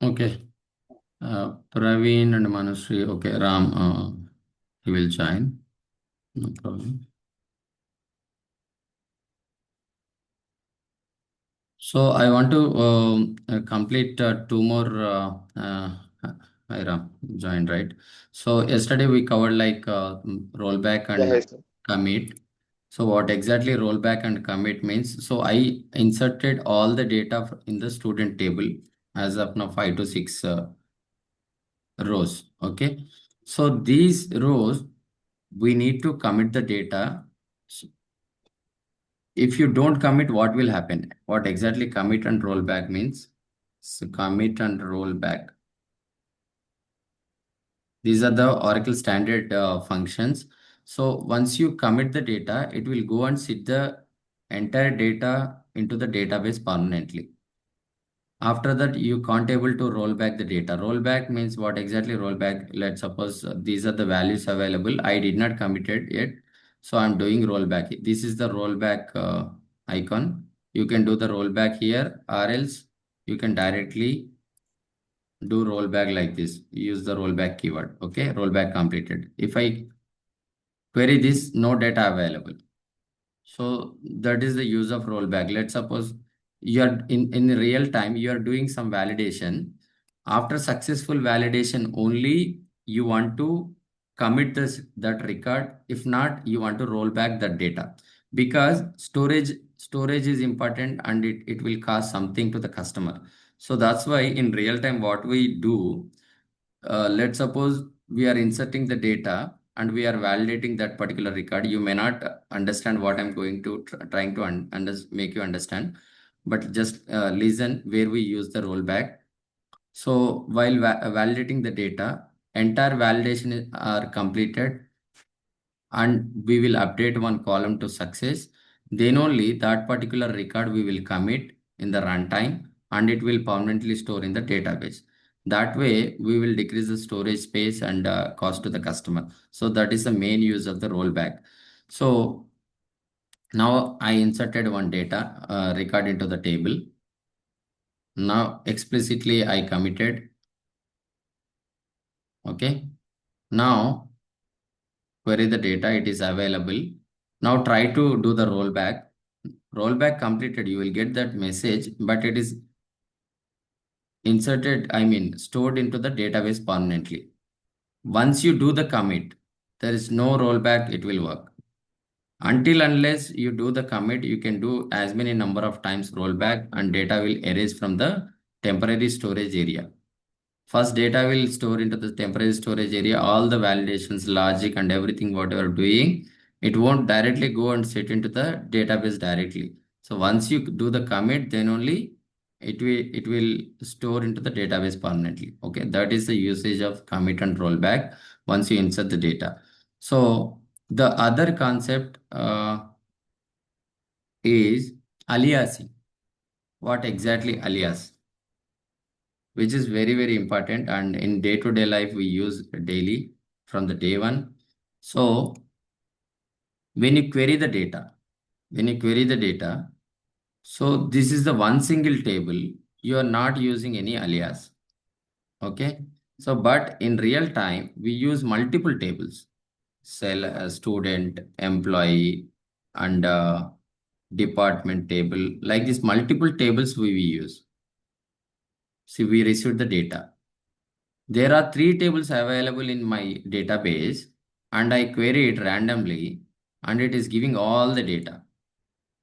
Okay. Praveen and Manushree. Okay, Ram, he will join. No problem. So I want to complete two more. Hi Ram, joined, right? So yesterday we covered like rollback Yeah, and yes, sir. commit. So what exactly rollback and commit means? So I inserted all the data in the student table as of now 5 to 6 rows. Okay. So these rows we need to commit the data. So if you don't commit, what will happen? What exactly commit and rollback means? So commit and rollback. These are the Oracle standard functions. So once you commit the data, it will go and sit the entire data into the database permanently. After that, you can't able to roll back the data. Rollback means what exactly rollback? Let's suppose these are the values available. I did not commit it yet. So I'm doing rollback. This is the rollback icon. You can do the rollback here or else you can directly do rollback like this. Use the rollback keyword. Okay, rollback completed. If I query this, no data available. So that is the use of rollback. Let's suppose you are in real time, you are doing some validation. After successful validation, only you want to commit that record. If not, you want to roll back that data because storage is important and it will cost something to the customer. So that's why in real time, what we do, let's suppose we are inserting the data and we are validating that particular record. You may not understand what I'm going to trying to make you understand, but just listen where we use the rollback. So while validating the data, entire validation are completed and we will update one column to success. Then only that particular record we will commit in the runtime and it will permanently store in the database. That way we will decrease the storage space and cost to the customer. So that is the main use of the rollback. So now I inserted one data record into the table. Now explicitly I committed. Okay. Now query the data, it is available. Now try to do the rollback. Rollback completed, you will get that message, but it is inserted, I mean, stored into the database permanently. Once you do the commit, there is no rollback, it will work. Until unless you do the commit, you can do as many number of times rollback and data will erase from the temporary storage area. First, data will store into the temporary storage area, all the validations, logic, and everything what you are doing. It won't directly go and sit into the database directly. So once you do the commit, then only it will store into the database permanently. Okay, that is the usage of commit and rollback once you insert the data. So the other concept is aliasing. What exactly alias? Which is very very important and in day to day life we use daily from the day one. So when you query the data, when you query the data, so this is the one single table, you are not using any alias. Okay, so but in real time we use multiple tables, cell, student, employee, and department table, like this multiple tables we use. See, we received the data. There are three tables available in my database and I query it randomly and it is giving all the data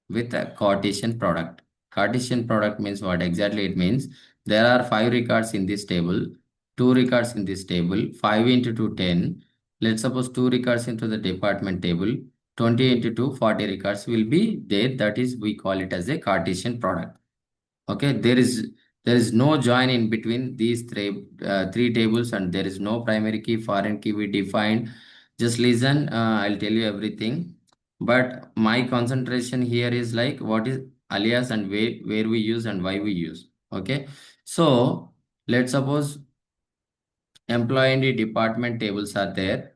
with a Cartesian product. Cartesian product means what exactly it means? There are 5 records in this table, 2 records in this table, 5 into 2, 10. Let's suppose 2 records into the department table, 20 into 2, 40 records will be there. That is, we call it as a Cartesian product. Okay, there is no join in between these three tables and there is no primary key, foreign key we defined. Just listen, I'll tell you everything. But my concentration here is like what is alias and where we use and why we use. Okay, so let's suppose employee and department tables are there.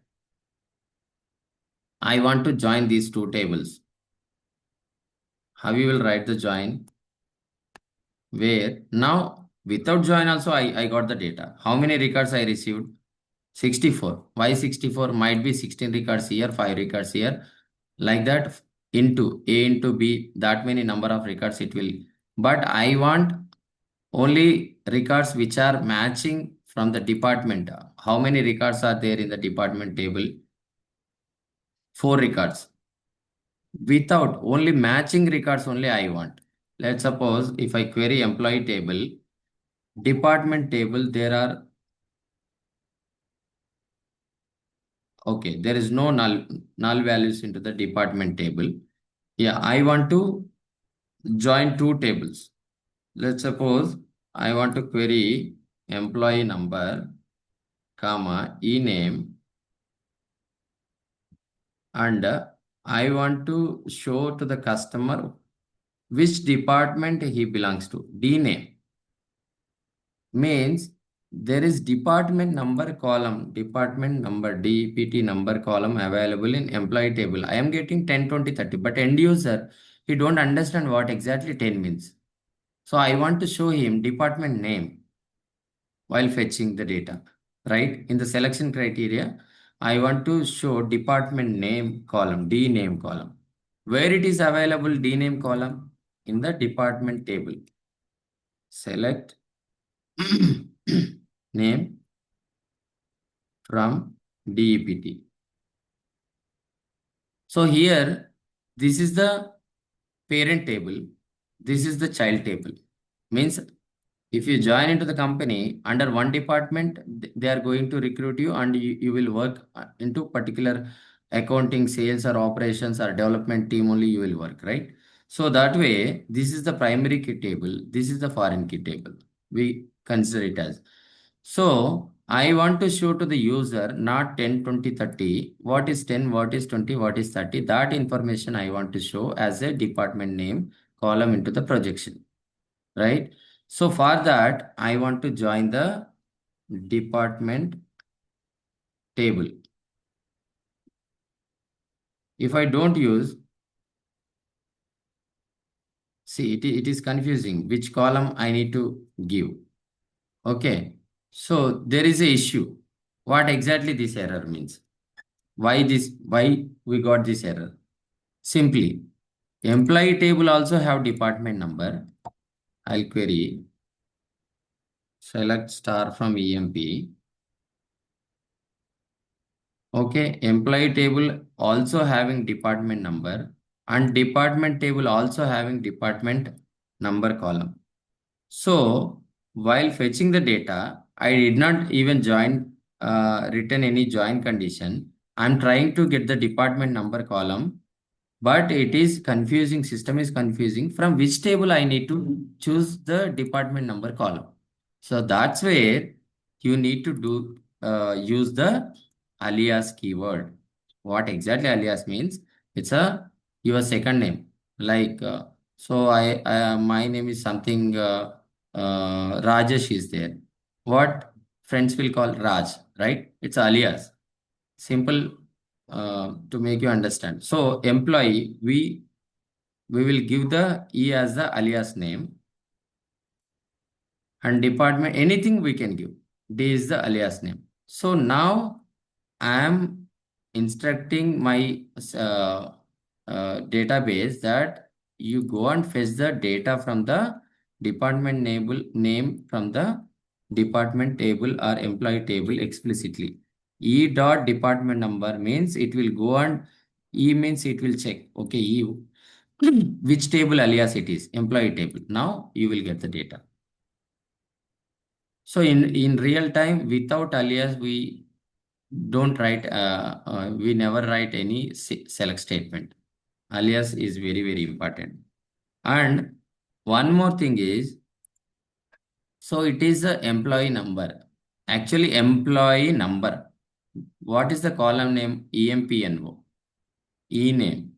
I want to join these two tables. How you will write the join? Where now Without join also, I got the data. How many records I received? 64. Why 64? Might be 16 records here, 5 records here. Like that, into A into B, that many number of records it will. But I want only records which are matching from the department. How many records are there in the department table? 4 records. Without only matching records only I want. Let's suppose if I query employee table, department table, there are, okay, there is no null values into the department table. Yeah, I want to join two tables. Let's suppose I want to query employee number, comma, e-name, and I want to show to the customer which department he belongs to. D name means there is department number column, department number, DPT number column available in employee table. I am getting 10, 20, 30, but end user, he don't understand what exactly 10 means. So I want to show him department name while fetching the data, right? In the selection criteria, I want to show department name column, D name column. Where it is available, D name column? In the department table. Select name from DEPT. So here, this is the parent table. This is the child table. Means if you join into the company under one department, they are going to recruit you and you will work into particular accounting, sales or operations or development team only you will work, right? So that way, this is the primary key table. This is the foreign key table. We consider it as. So I want to show to the user not 10, 20, 30. What is 10, what is 20, what is 30? That information I want to show as a department name column into the projection, right? So for that, I want to join the department table. If I don't use, see, it is confusing which column I need to give. Okay. So there is a issue. What exactly this error means? Why we got this error? Simply, employee table also have department number. I'll query, select star from EMP. Okay, employee table also having department number and department table also having department number column. So while fetching the data, I did not even return any join condition. I'm trying to get the department number column, but it is confusing. System is confusing from which table I need to choose the department number column. So that's where you need to use the alias keyword. What exactly alias means? It's a your second name. Like so, my name is something. Rajesh is there. What friends will call Raj, right? It's alias. Simple to make you understand. So employee, we will give the E as the alias name and department, anything we can give. D is the alias name. So now I am instructing my database that you go and fetch the data from the department name from the department table or employee table explicitly. E dot department number means it will go and E means it will check. Okay, E which table alias it is, employee table. Now you will get the data. So in real time, without alias, we never write any select statement. Alias is very, very important. And one more thing is, so it is the employee number. Actually, employee number. What is the column name? EMPNO. E name.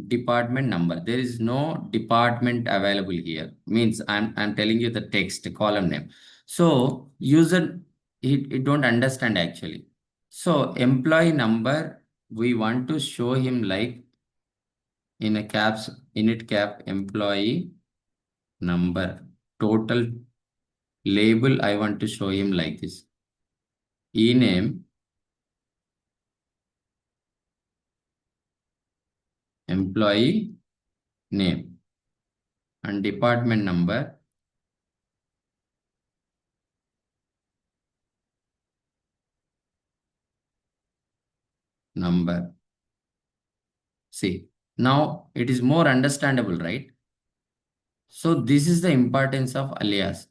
Department number. There is no department available here. Means I'm telling you the text column name. So user he don't understand actually. So employee number we want to show him like in a caps init cap employee number total Label, I want to show him like this. E-name, employee name, and department number. See, now it is more understandable, right? So this is the importance of alias.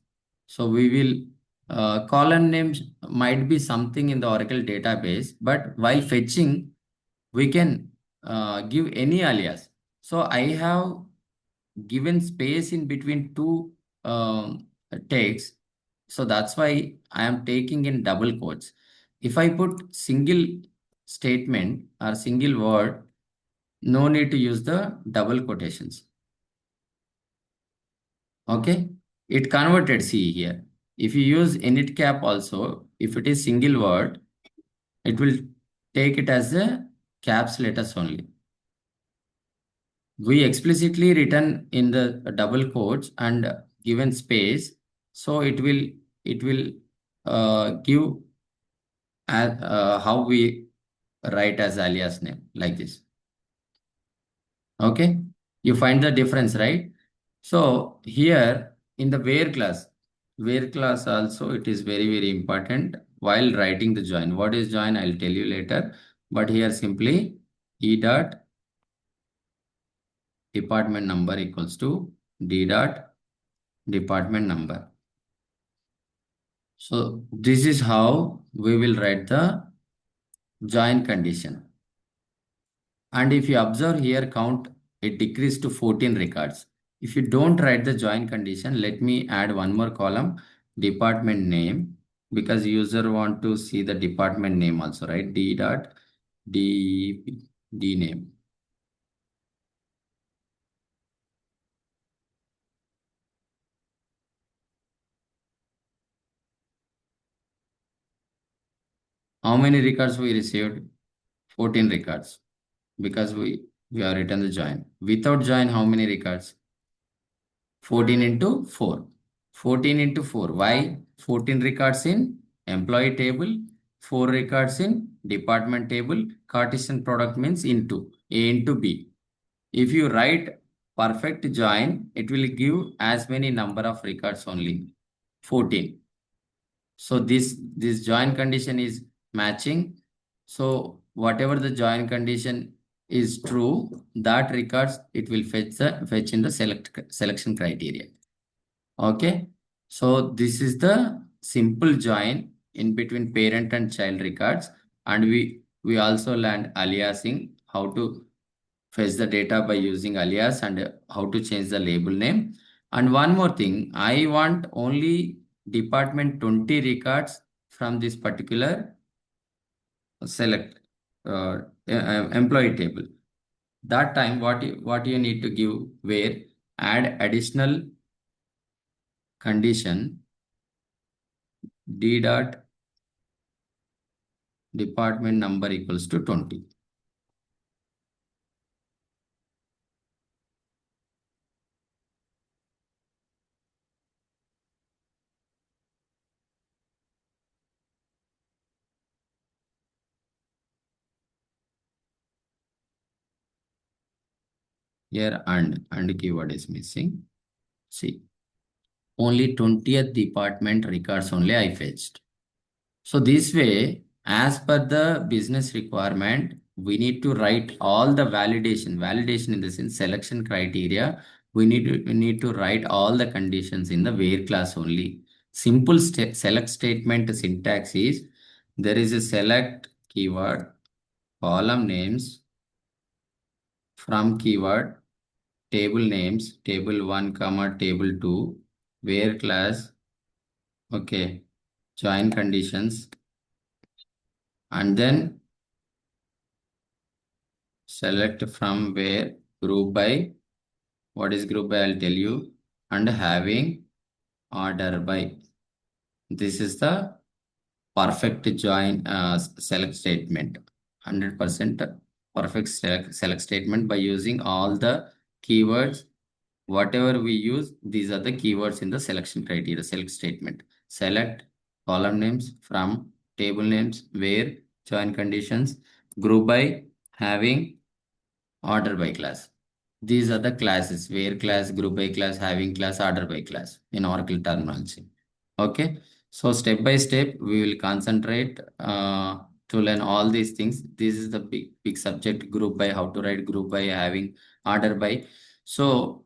So we will column names might be something in the Oracle database, but while fetching, we can give any alias. So I have given space in between two tags. So that's why I am taking in double quotes. If I put single statement or single word, no need to use the double quotations. Okay, it converted. See here. If you use init cap also, if it is single word, it will take it as a caps letters only. We explicitly written in the double quotes and given space, so it will give how we write as alias name like this. Okay, you find the difference, right? So here in the where class also it is very very important while writing the join. What is join? I'll tell you later. But here simply e dot department number equals to d dot department number. So this is how we will write the join condition. And if you observe here count, it decreased to 14 records. If you don't write the join condition, let me add one more column, department name, because user want to see the department name also, right? D dot D name. How many records we received? 14 records because we have written the join. Without join, how many records? 14 into 4. 14 into 4. Why? 14 records in employee table, 4 records in department table. Cartesian product means into A into B. If you write perfect join, it will give as many number of records only. 14. So this join condition is matching. So whatever the join condition is true, that records it will fetch in the selection criteria. Okay. So this is the simple join in between parent and child records, and we also learned aliasing, how to fetch the data by using alias and how to change the label name. And one more thing, I want only department 20 records from this particular select employee table. That time what you need to give where add additional condition d dot department number equals to 20. Here and keyword is missing. See, only 20th department records only I fetched. So this way, as per the business requirement, we need to write all the validation in the sense selection criteria. We need to write all the conditions in the where class only. Simple select statement syntax is there is a select keyword, column names from keyword, table names, table 1 comma table 2, where class, okay, join conditions, and then select from where, group by, what is group by I'll tell you, and having order by. This is the perfect join select statement. 100% perfect select statement by using all the keywords whatever we use, these are the keywords in the selection criteria, select statement. Select column names from table names, where, join conditions, group by, having, order by class. These are the classes, where class, group by class, having class, order by class in Oracle terminology. Okay. So step by step, we will concentrate to learn all these things. This is the big subject, group by, how to write group by, having, order by. So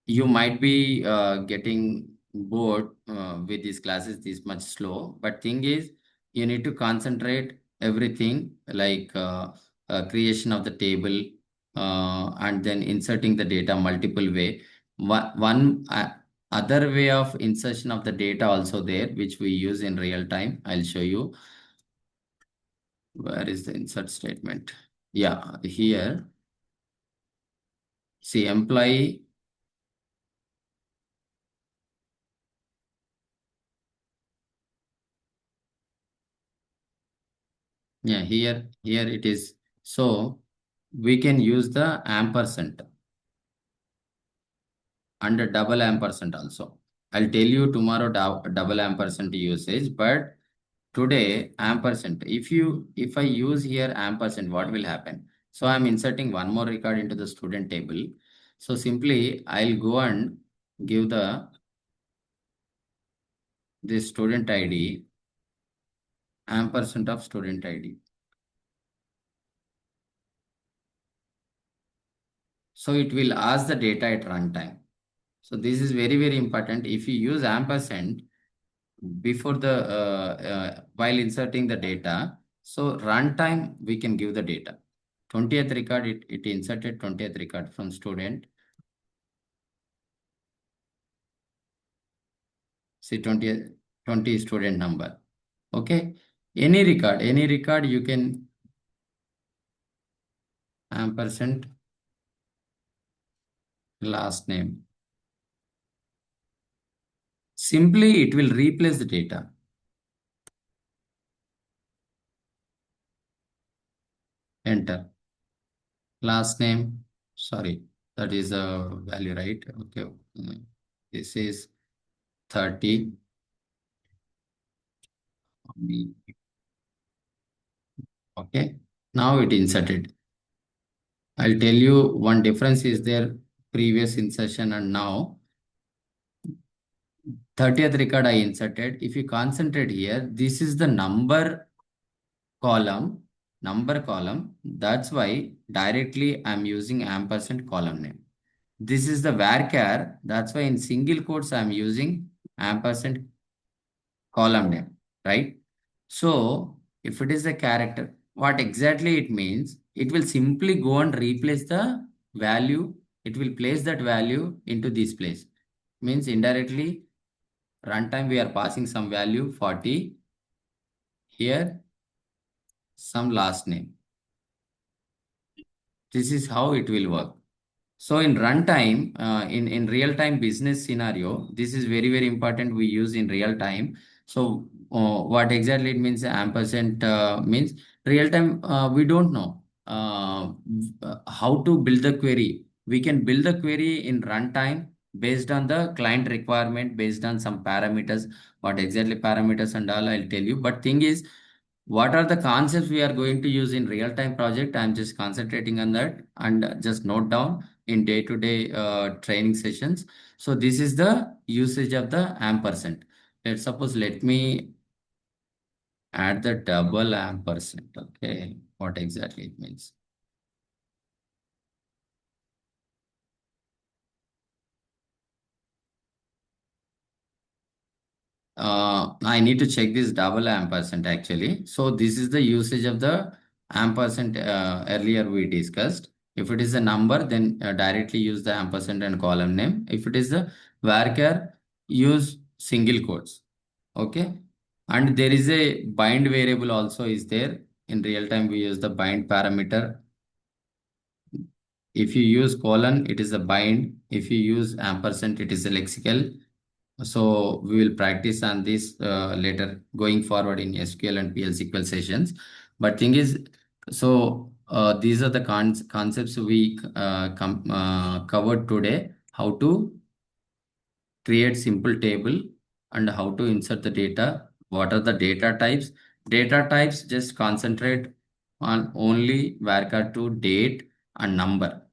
you might be getting bored with these classes this much slow, but thing is you need to concentrate everything, like creation of the table, and then inserting the data multiple way. One other way of insertion of the data also there, which we use in real time. I'll show you. Where is the insert statement? Yeah, here. See, employee. Yeah, here it is. So we can use the ampersand and a double ampersand also. I'll tell you tomorrow double ampersand usage, but today ampersand. If I use here ampersand, what will happen? So I'm inserting one more record into the student table. So simply I'll go and give the student ID, ampersand of student ID. So it will ask the data at runtime. So this is very, very important. If you use ampersand before the while inserting the data, so runtime we can give the data. 20th record, it inserted 20th record from student. See 20 student number. Okay. Any record you can ampersand last name. Simply it will replace the data. Enter. Last name. Sorry, that is a value, right? Okay. This is 30. Okay. Now it inserted. I'll tell you one difference is there, previous insertion and now. 30th record I inserted. If you concentrate here, this is the column, number column. That's why directly I'm using ampersand column name. This is the varchar. That's why in single quotes I'm using ampersand column name, right? So if it is a character, what exactly it means, it will simply go and replace the value. It will place that value into this place. Means indirectly, runtime we are passing some value 40. Here, some last name. This is how it will work. So in runtime, in real time business scenario, this is very, very important. We use in real time. So what exactly it means? Ampersand means real time. We don't know how to build the query. We can build the query in runtime based on the client requirement, based on some parameters. What exactly parameters and all I'll tell you. But thing is, what are the concepts we are going to use in real time project? I'm just concentrating on that and just note down in day-to-day training sessions. So this is the usage of the ampersand. Let me add the double ampersand. Okay, what exactly it means. I need to check this double ampersand actually. So this is the usage of the ampersand earlier we discussed. If it is a number, then directly use the ampersand and column name. If it is the varchar, use single quotes. Okay. And there is a bind variable also is there. In real time, we use the bind parameter. If you use colon, it is a bind. If you use ampersand, it is a lexical. So we will practice on this later going forward in SQL and PL SQL sessions. But thing is, so these are the concepts we covered today. how to create simple table, and how to insert the data. What are the data types? Data types just concentrate on only varchar2 date and number.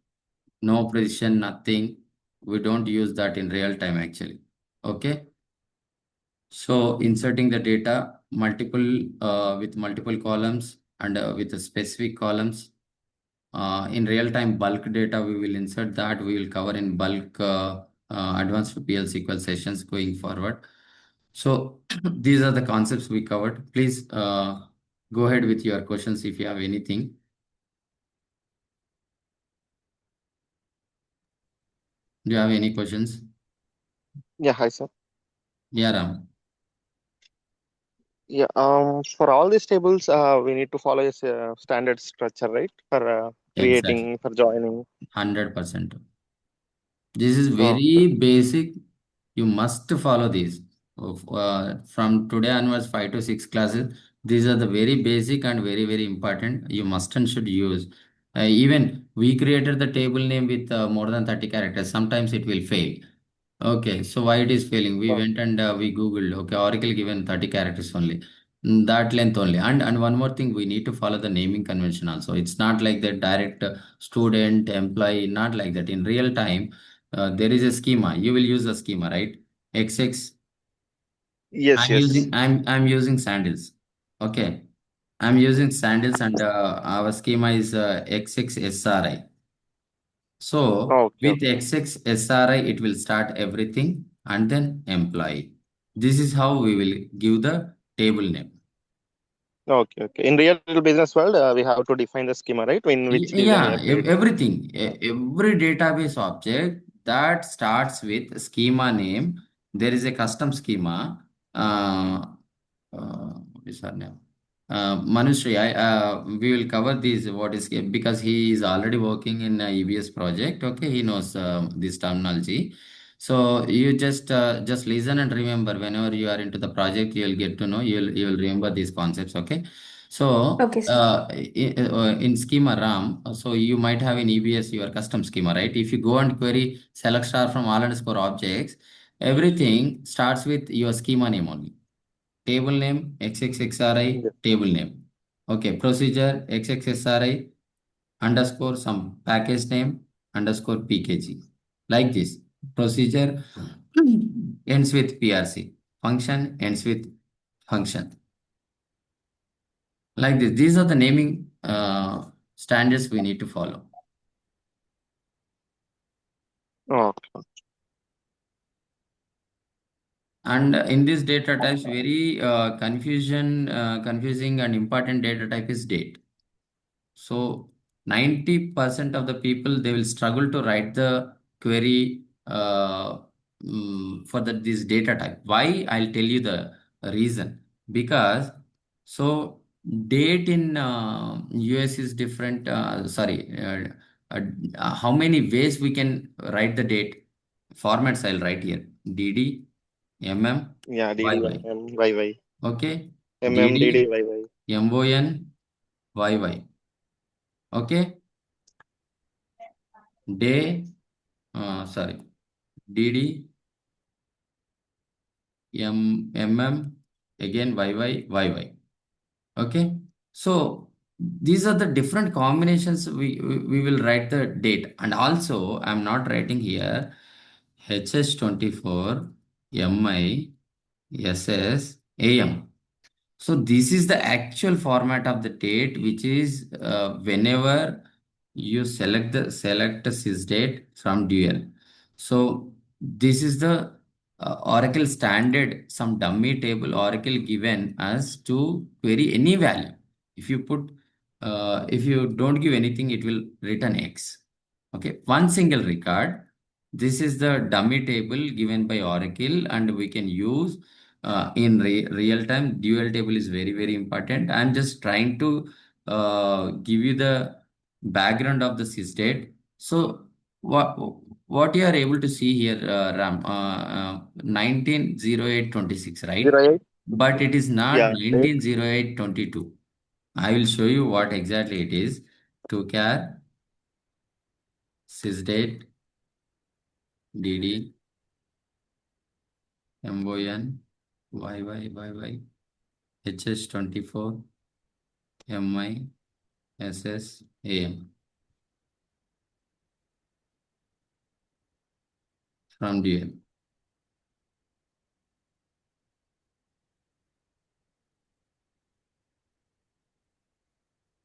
No precision, nothing. We don't use that in real time actually. Okay. So inserting the data multiple with multiple columns and with the specific columns. In real time bulk data, we will insert that. We will cover in bulk advanced PL SQL sessions going forward. So these are the concepts we covered. Please go ahead with your questions if you have anything. Do you have any questions? Yeah, hi sir. Yeah, Ram. Yeah, for all these tables, we need to follow a standard structure, right? For Exactly. creating, for joining. 100%. This is Okay, very basic. You must follow these. From today onwards, 5 to 6 classes. These are the very basic and very, very important. You must and should use. Even we created the table name with more than 30 characters. Sometimes it will fail. Okay, so why it is failing? We oh, went and we Googled. Okay, Oracle given 30 characters only. That length only. And one more thing, we need to follow the naming convention also. It's not like that direct student, employee, not like that. In real time, there is a schema. You will use the schema, right? XX. yes, yes. I'm using sandals. Okay. I'm using sandals and our schema is XXSRI. So Okay, with okay, XXSRI, it will start everything and then employee. This is how we will give the table name. okay, okay. In real business world, we have to define the schema, right? In which design we Yeah, are creating. everything, every database object that starts with schema name, there is a custom schema. What is her name? Manushree, we will cover this. What is because he is already working in a EBS project. Okay, he knows this terminology. So you just listen and remember. Whenever you are into the project, you will get to know. You will remember these concepts. Okay. So Okay, sir. in schema RAM, so you might have in EBS your custom schema, right? If you go and query select star from all underscore objects, everything starts with your schema name only. Table name XXXRI Yes. table name. Okay, procedure XXSRI underscore some package name underscore PKG. Like this. Procedure ends with PRC. Function ends with function. Like this. These are the naming standards we need to follow. Okay, And in this data types, very confusing and important data type is date. So 90% of the people they will struggle to write the query for this data type. Why? I'll tell you the reason. Because so date in US is different. How many ways we can write the date? Formats I'll write here. DD, MM, yeah, YY. DDYY, Okay. DD, MMDDYY. MON, YY. Okay. Day, sorry, DD, again YY. Okay. So these are the different combinations we will write the date. And also, I'm not writing here HS24, MI, SS, AM. So this is the actual format of the date, which is whenever you select a sysdate from dual. So this is the Oracle standard, some dummy table Oracle given us to query any value. If you put, if you don't give anything, it will return X. Okay, one single record. This is the dummy table given by Oracle, and we can use in real time. Dual table is very, very important. I'm just trying to give you the background of the sysdate. So what you are able to see here, Ram, 190826, right? 08? But it is not Yeah, date. 190822. I will show you what exactly it is. To char sysdate DD, MON, YY, HS24, MI, SS, AM from dual.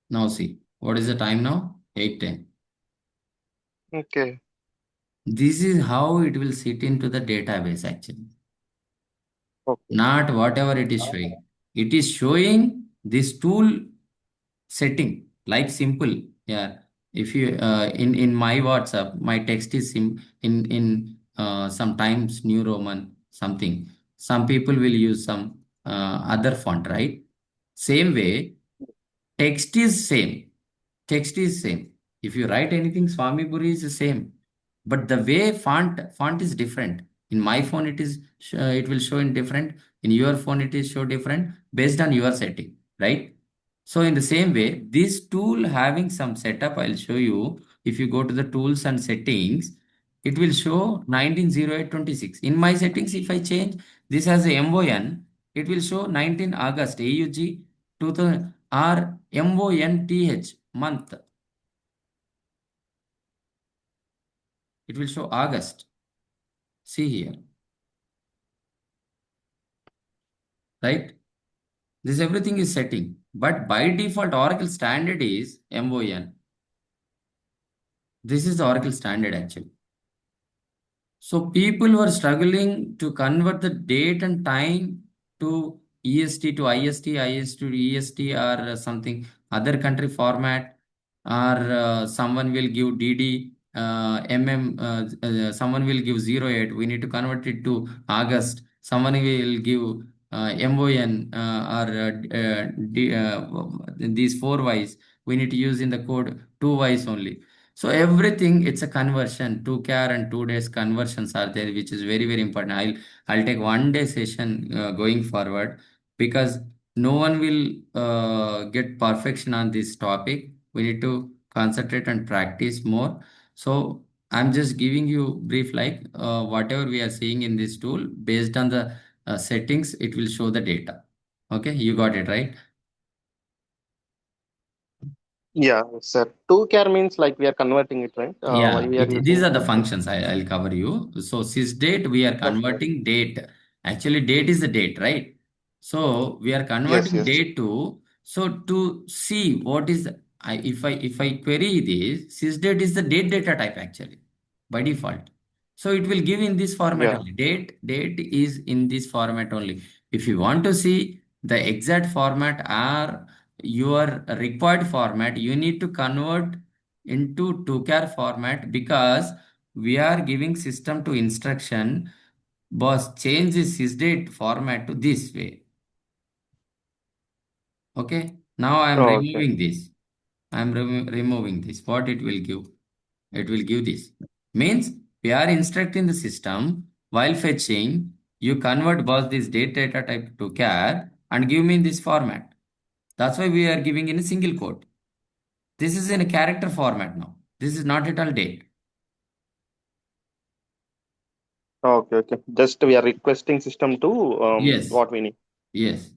Now see, what is the time now? 8:10. Okay. This is how it will sit into the database actually. Okay. Not whatever it is showing. It is showing this tool setting like simple. Yeah. If you in my WhatsApp, my text is in sometimes New Roman something. Some people will use some other font, right? Same way, text is same. Text is same. If you write anything, Swami Puri is the same. But the way font is different. In my phone, it will show in different. In your phone, it is show different based on your setting, right? So in the same way, this tool having some setup, I'll show you. If you go to the tools and settings, it will show 190826. In my settings, if I change this as a MON, it will show 19 August AUG 2000 or MONTH month. It will show August. See here, right? This everything is setting. But by default, Oracle standard is MON. This is the Oracle standard actually. So people were struggling to convert the date and time to EST to IST, IST to EST, or something other country format, or someone will give DD, someone will give 08. We need to convert it to August. Someone will give MON, these four Ys. We need to use in the code two Ys only. So everything, it's a conversion. 2 CAR and 2 days conversions are there, which is very very important. I'll take 1 day session going forward, because no one will get perfection on this topic. We need to concentrate and practice more. So I'm just giving you brief, like whatever we are seeing in this tool, based on the settings, it will show the data. Okay, you got it right. Yeah, sir. 2 char means like we are converting it, right? Why Yeah, we are these using are the 2 char? functions I'll cover you. So sysdate, we are Okay. converting date. Actually, date is the date, right? So we are Yes, converting yes. date to, so to see what is if I query this, sysdate is the date data type actually by default. So it will give in this format Yeah. only. Date is in this format only. If you want to see the exact format or your required format, you need to convert into 2 char format, because we are giving system to instruction, boss, change this sysdate format to this way. Okay, now I am Okay. removing this. I am removing this. What it will give? It will give this. Means we are instructing the system while fetching, you convert boss this date data type to char and give me in this format. That's why we are giving in a single quote. This is in a character format now. This is not at all date. Okay. Okay. Just we are requesting system to Yes, what we need. yes.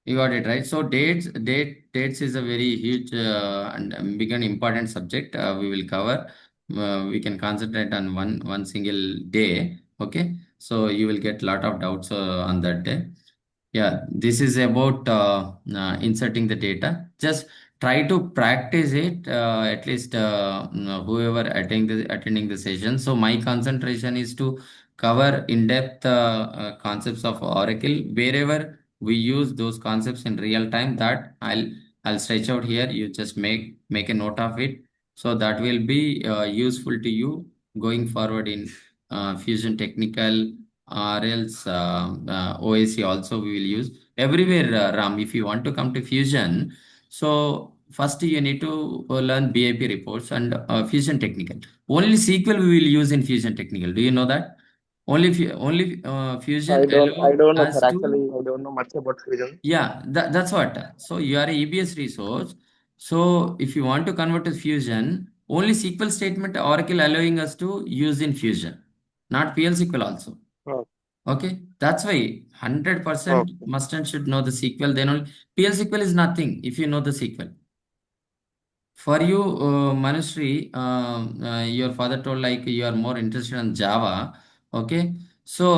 You got it right. So dates is a very huge and big and important subject. We will cover. We can concentrate on one single day. Okay. So you will get lot of doubts on that day. Yeah, this is about inserting the data. Just try to practice it, at least whoever attending the session. So my concentration is to cover in-depth concepts of Oracle. Wherever we use those concepts in real time, that I'll stretch out here. You just make a note of it. So that will be useful to you going forward in Fusion Technical, or else OAC also we will use everywhere. Ram, if you want to come to Fusion, so first you need to learn BAP reports and Fusion Technical. Only SQL we will use in Fusion Technical. Do you know that? Only Fusion I allow don't know, us sir. to. Actually, I don't know much about Fusion. Yeah, that's what. So you are a EBS resource. So if you want to convert to Fusion, only SQL statement Oracle allowing us to use in Fusion, not PL SQL also. Oh, Okay, that's why 100% okay. must and should know the SQL. Then only PL SQL is nothing if you know the SQL. For you, Manushree, your father told like you are more interested in Java. Okay, so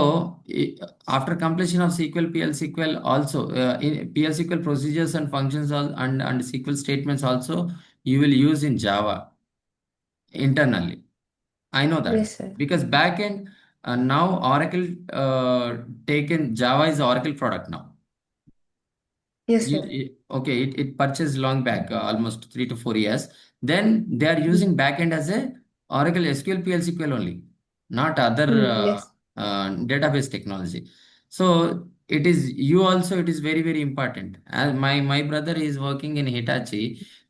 after completion of SQL, PL SQL also, in PL SQL procedures and functions and SQL statements also you will use in Java internally. I know that Yes, sir. because backend now Oracle taken Java is the Oracle product now. Yes, sir. Okay, it purchased long back, almost 3 to 4 years. Then they are using backend as a Oracle SQL PL SQL only, not other Yes. database technology. So it is you also. It is very very important. As my brother is working in Hitachi.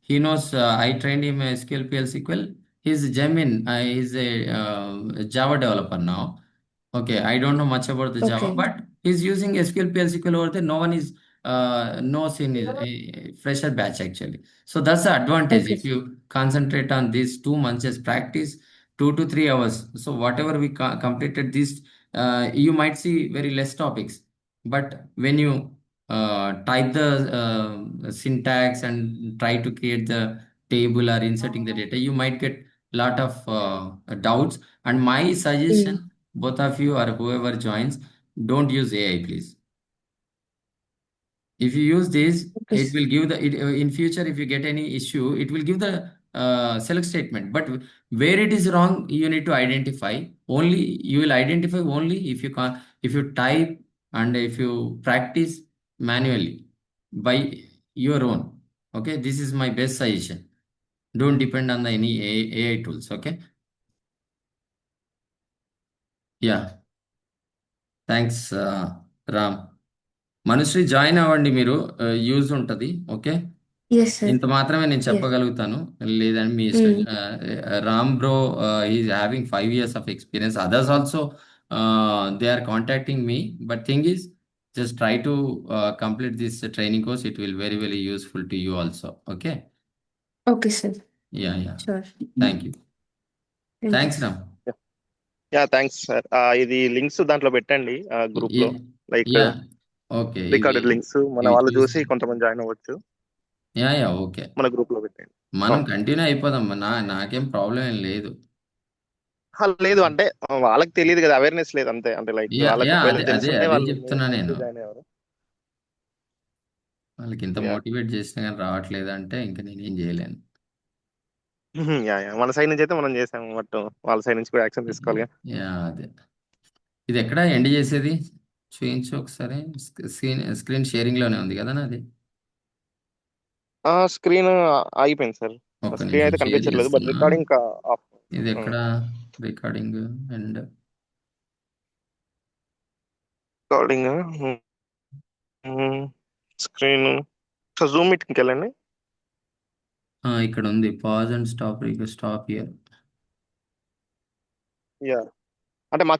He knows. I trained him SQL PL SQL. He's genuine. He's a Java developer now. Okay, I don't know much about the Java, Okay. but he's using SQL PL SQL over there. No one is knows in his fresher batch actually. So that's the advantage. Okay, If sir. you concentrate on these 2 months, just practice 2 to 3 hours. So whatever we completed this, you might see very less topics. But when you type the syntax and try to create the table or inserting the data, you might get lot of doubts. And my Mm. suggestion, both of you or whoever joins, don't use AI, please. If you use this, Okay, it sir. will give the in future if you get any issue, it will give the select statement. But where it is wrong, you need to identify. Only you will identify only if you can if you type and if you practice manually by your own. Okay, this is my best suggestion. Don't depend on the any AI tools. Okay. Yeah. Thanks, Ram. Manasri join అవ్వండి మీరు use ఉంటుంది okay Yes, sir. ఇంత మాత్రమే నేను Yes. చెప్పగలుగుతాను లేదని మీ ఇష్టం Mm. Ram bro is having 5 years of experience others also they are contacting me but thing is just try to complete this training course it will very very useful to you also okay Okay, sir. Yeah yeah Sure. Thank you Thank you. Thanks Ram yeah thanks sir. ఇది links దాంట్లో పెట్టండి group లో, like yeah okay ఇవి recorded links మన ఇవి వాళ్ళు చూసి చూసి కొంతమంది జాయిన్ అవ్వచ్చు. యా యా ఓకే మన గ్రూప్ లో పెట్టండి. మనం ఓకే. కంటిన్యూ అయిపోదాం నాకేం ప్రాబ్లం ఏం లేదు లేదు అంటే వాళ్ళకి తెలియదు కదా, అవేర్నెస్ లేదు అంతే. అంటే లైక్ యా వాళ్ళకి యా ఒకవేళ అదే అదే తెలుసుంటే అదే వాళ్ళు చెప్తున్నా నేను మోస్ట్లీ జాయిన్ అయ్యారు. వాళ్ళకి ఇంత యా. మోటివేట్ చేసినా కానీ రావట్లేదు అంటే ఇంకా నేనేం చేయలేను యా యా మన సైడ్ నుంచి అయితే మనం చేసాము, బట్ వాళ్ళ సైడ్ నుంచి కూడా యాక్షన్ తీసుకోవాలి. యా అదే ఇది ఎక్కడ ఎండ్ చేసేది చూపించు ఒకసారి స్క్రీన్ షేరింగ్ లోనే ఉంది కదా నాది స్క్రీన్ ఆగిపోయింది సార్. ఒక్క స్క్రీన్ నిమిషం అయితే షేర్ కనిపించట్లేదు, బట్ చేస్తున్నా రికార్డింగ్ ఆఫ్. ఇది ఎక్కడ recording and recording screen. Zoom మీటింగ్కి వెళ్ళండి. ఇక్కడ ఉంది pause and stop stop year yeah అంటే మా